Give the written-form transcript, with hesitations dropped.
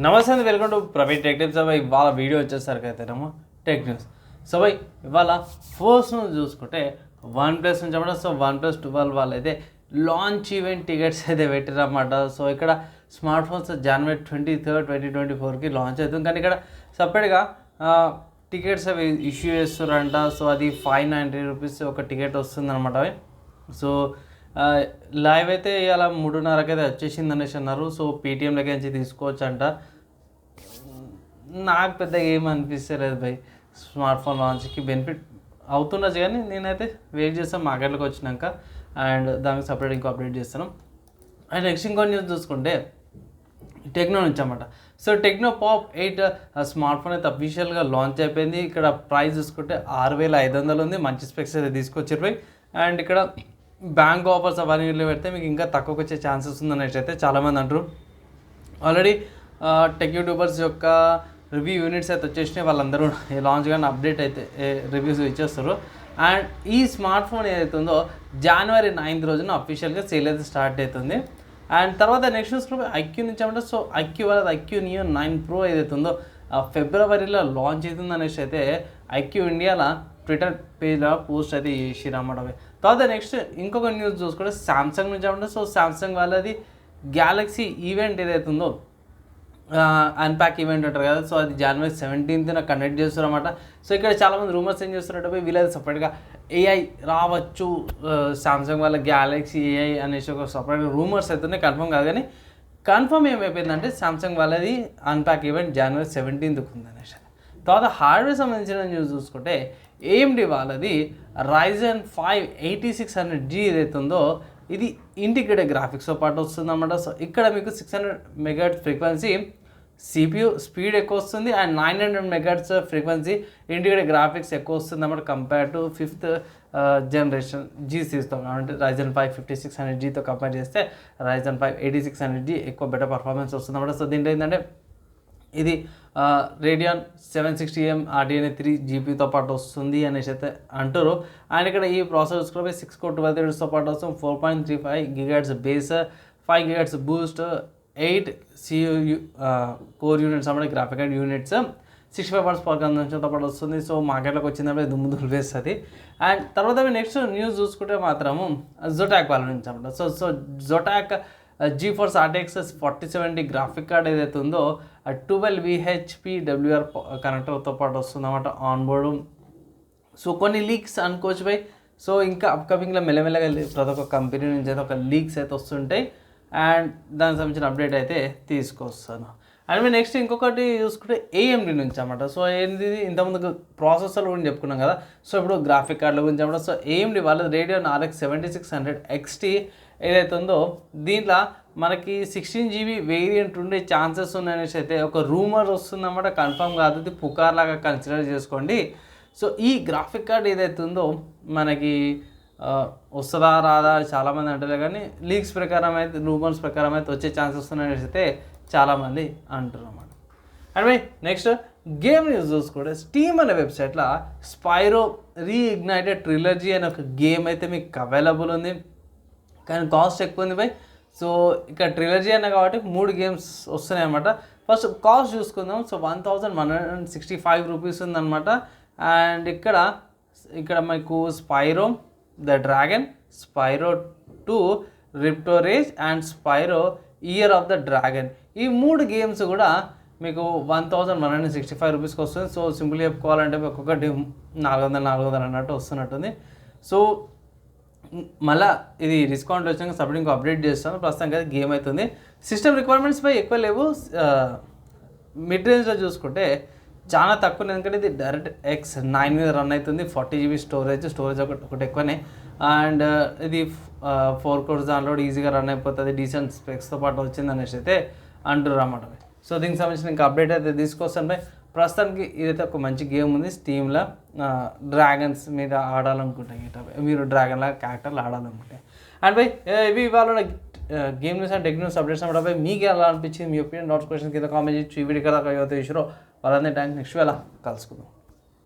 నమస్తే అండి, welcome to Praveen tech tips. అబ్బాయి ఇవాళ వీడియో వచ్చేసరికి అయితేనేమో టెక్ న్యూస్. సో బై ఇవాళ ఫస్ట్ న్యూస్ చూసుకుంటే వన్ ప్లస్ నుంచి అన్నమాట. సో OnePlus 12 వాళ్ళు అయితే లాంచ్ ఈవెంట్ టికెట్స్ అయితే పెట్టారన్నమాట. సో ఇక్కడ స్మార్ట్ ఫోన్స్ January 23, 2024కి లాంచ్ అవుతుంది. కానీ ఇక్కడ సపరేట్గా టికెట్స్ అవి ఇష్యూ చేస్తారంట. సో అది ₹590 ఒక టికెట్ వస్తుంది అనమాట. సో లైవ్ అయితే ఇలా 3:30కి అయితే వచ్చేసింది అనేసి అన్నారు. సో పేటీఎంలోకి నుంచి తీసుకోవచ్చు అంట. నాకు పెద్దగా ఏమనిపిస్తలేదు భయ్, స్మార్ట్ ఫోన్ లాంచ్కి బెనిఫిట్ అవుతుండొచ్చు, కానీ నేనైతే వెయిట్ చేస్తాను మార్కెట్లోకి వచ్చినాక. అండ్ దానికి సపరేట్ ఇంకో అప్డేట్ చేస్తాను. అండ్ నెక్స్ట్ ఇంకో న్యూస్ చూసుకుంటే టెక్నో నుంచి అన్నమాట. So techno pop 8 smart phone అయితే అఫీషియల్గా లాంచ్ అయిపోయింది. ఇక్కడ ప్రైస్ చూసుకుంటే 6500 ఉంది. మంచి స్పెక్స్ అయితే తీసుకొచ్చారు. అండ్ ఇక్కడ బ్యాంక్ ఆఫర్స్ అవన్నీ పెడితే మీకు ఇంకా తక్కువకి వచ్చే ఛాన్సెస్ ఉందనేసి అయితే చాలామంది అంటారు. ఆల్రెడీ టెక్ యూట్యూబర్స్ యొక్క రివ్యూ యూనిట్స్ అయితే వచ్చేసినాయి. వాళ్ళందరూ లాంచ్ కానీ అప్డేట్ అయితే రివ్యూస్ ఇచ్చేస్తారు. అండ్ ఈ స్మార్ట్ ఫోన్ ఏదైతే ఉందో January 9th రోజున అఫీషియల్గా సేల్ అయితే స్టార్ట్ అవుతుంది. అండ్ తర్వాత నెక్స్ట్ చూసుకుంటే ఐక్యూ నుంచి ఏమంటే, సో ఐక్యూ నియో 9 Pro ఏదైతే ఉందో ఫిబ్రవరిలో లాంచ్ అవుతుంది అనేసి అయితే ఐక్యూ ఇండియాలో ట్విట్టర్ పేజ్లో పోస్ట్ అయితే చేసిరన్నమాట. తర్వాత నెక్స్ట్ ఇంకొక న్యూస్ చూసుకుంటే సామ్సంగ్ నుంచి ఏమంటే, సో సామ్సంగ్ వాళ్ళది గ్యాలక్సీ ఈవెంట్ ఏదైతే ఉందో అన్ప్యాక్ ఈవెంట్ అంటారు కదా, సో అది January 17th కండక్ట్ చేస్తారన్నమాట. సో ఇక్కడ చాలామంది రూమర్స్ ఏం చేస్తున్నట్టు వీళ్ళది సపరేట్గా ఏఐ రావచ్చు, సామ్సంగ్ వాళ్ళ గ్యాలక్సీ ఏఐ అనేసి ఒక సపరేట్ రూమర్స్ అయితే కన్ఫర్మ్ కాదు. కానీ కన్ఫర్మ్ ఏమైపోయిందంటే సామ్సంగ్ వాళ్ళది అన్ప్యాక్ ఈవెంట్ January 17th ఉంది అనేసి. తర్వాత హార్డ్వేర్ సంబంధించిన న్యూస్ చూసుకుంటే AMD వాళ్ళది Ryzen 5 8600G ఏదైతే ఉందో ఇది ఇంటిగ్రేటెడ్ గ్రాఫిక్స్తో పాటు వస్తుంది అన్నమాట. సో ఇక్కడ మీకు 600 MHz ఫ్రీక్వెన్సీ CPU స్పీడ్ ఎక్కువ వస్తుంది. And 900 MHz frequency integrated graphics ఎక్కువ వస్తుంది అన్నమాట కంపేర్ టు 5th జనరేషన్ GCతో. అంటే Ryzen 5 5600Gతో కంపేర్ చేస్తే Ryzen 5 8600G ఎక్కువ బెటర్ పర్ఫార్మెన్స్ వస్తుంది అన్నమాట. సో దీంట్లో ఏంటంటే ఇది Radeon 760M RDNA 3 GPUతో పాటు వస్తుంది అనేసి అయితే అంటారు. అండ్ ఇక్కడ ఈ ప్రాసెసర్ చూసుకుంటే 6 core 12 threadsతో పాటు వస్తుంది. 4.35 GHz base, 5 GHz Boost, 8 CPU core units అన్నమాట, గ్రాఫికల్ యూనిట్స్, 65 watts పవర్ కన్జంప్షన్తో పాటు వస్తుంది. సో మార్కెట్లోకి వచ్చిందంటే దుమ్ము వేస్తుంది. అండ్ తర్వాత నెక్స్ట్ న్యూస్ చూసుకుంటే మాత్రము జొటాక్ వాళ్ళ నుంచి అన్నమాట. So Zotac GeForce RTX 4070 graphic card ఏదైతే ఉందో 12 VHP WR కనెక్టర్తో పాటు వస్తుంది అన్నమాట ఆన్ బోర్డు. సో కొన్ని లీక్స్ అనుకోవచ్చు బై. సో ఇంకా అప్కమింగ్లో మెల్లమెల్లగా ప్రతి ఒక్క కంపెనీ నుంచి అయితే ఒక లీక్స్ అయితే వస్తుంటాయి. అండ్ దానికి సంబంధించిన అప్డేట్ అయితే తీసుకొస్తాను. అండ్ నెక్స్ట్ ఇంకొకటి చూసుకుంటే AMD నుంచి అన్నమాట. సో ఏంది ఇంతకుముందు ప్రాసెసర్ల గురించి చెప్పుకున్నాం కదా, సో ఇప్పుడు గ్రాఫిక్ కార్డుల గురించి అన్నమాట. సో AMD వాళ్ళది Radeon RX 7600 XT ఏదైతే ఉందో దీంట్లో మనకి 16 GB వేరియంట్ ఉండే ఛాన్సెస్ ఉన్నాయనేసి అయితే ఒక రూమర్ వస్తుందన్నమాట. కన్ఫర్మ్ కాదు, ఇది పుకార్లాగా కన్సిడర్ చేసుకోండి. సో ఈ గ్రాఫిక్ కార్డ్ ఏదైతే ఉందో మనకి వస్తుందా రాదా చాలామంది అంటారు, కానీ లీక్స్ ప్రకారం అయితే రూమర్స్ ప్రకారం అయితే వచ్చే ఛాన్సెస్ ఉన్నాయనేసి అయితే చాలామంది అంటారు అన్నమాట. అండ్ నెక్స్ట్ గేమ్ న్యూస్ చూసుకుంటే స్టీమ్ అనే వెబ్సైట్లో స్పైరో రీఇగ్నైటెడ్ ట్రిలజీ అనే ఒక గేమ్ అయితే మీకు అవైలబుల్ ఉంది, కానీ కాస్ట్ ఎక్కువ ఉంది బై. సో ఇక్కడ ట్రిలజీ అన్న కాబట్టి 3 గేమ్స్ వస్తున్నాయి అన్నమాట. ఫస్ట్ కాస్ట్ చూసుకుందాం. సో 1165 రూపీస్ ఉందన్నమాట. అండ్ ఇక్కడ మీకు Spyro the dragon, Spyro 2 Ripto's Rage and Spyro year of the dragon, ఈ 3 గేమ్స్ కూడా మీకు 1165 రూపీస్కి వస్తుంది. సో సింపుల్ చెప్పుకోవాలంటే ఒక్కొక్కటి 400 అన్నట్టు వస్తున్నట్టుంది. సో మళ్ళీ ఇది డిస్కౌంట్ వచ్చినాక సపరేట్ ఇంకో అప్డేట్ చేస్తాను. ప్రస్తుతానికి అయితే గేమ్ అవుతుంది. సిస్టమ్ రిక్వైర్మెంట్స్ పై ఎక్కువ లేవు. మిడ్ రేంజ్లో చూసుకుంటే చాలా తక్కువ, ఎందుకంటే ఇది డైరెక్ట్ X9 మీద రన్ అవుతుంది. 40 GB స్టోరేజ్ ఒకటి ఎక్కువనే. అండ్ ఇది 4 cores దాంట్లో ఈజీగా రన్ అయిపోతుంది, డీసెంట్ స్పెక్స్తో పాటు వచ్చింది అనేసి అయితే అంటారు అన్నమాట. సో దీనికి సంబంధించిన ఇంకా అప్డేట్ అయితే తీసుకొస్తాను బై. ప్రస్తుతానికి ఇదైతే ఒక మంచి గేమ్ ఉంది స్టీమ్లో. డ్రాగన్స్ మీద ఆడాలనుకుంటే మీరు డ్రాగన్ లాగా క్యారెక్టర్లు ఆడాలనుకుంటే. అండ్ బై ఇవి ఇవాళ game news and tech news updates అన్నమాట బై. మీకు ఎలా అనిపించింది, మీ ఒపీనియన్ నోటిఫికేషన్ కింద కామెంట్ చేయొచ్చు. ఈ వీడియో కదా యువత ఇష్యూలో వాళ్ళందరి టైం నెక్స్ట్ వేళ కలుసుకుందాం.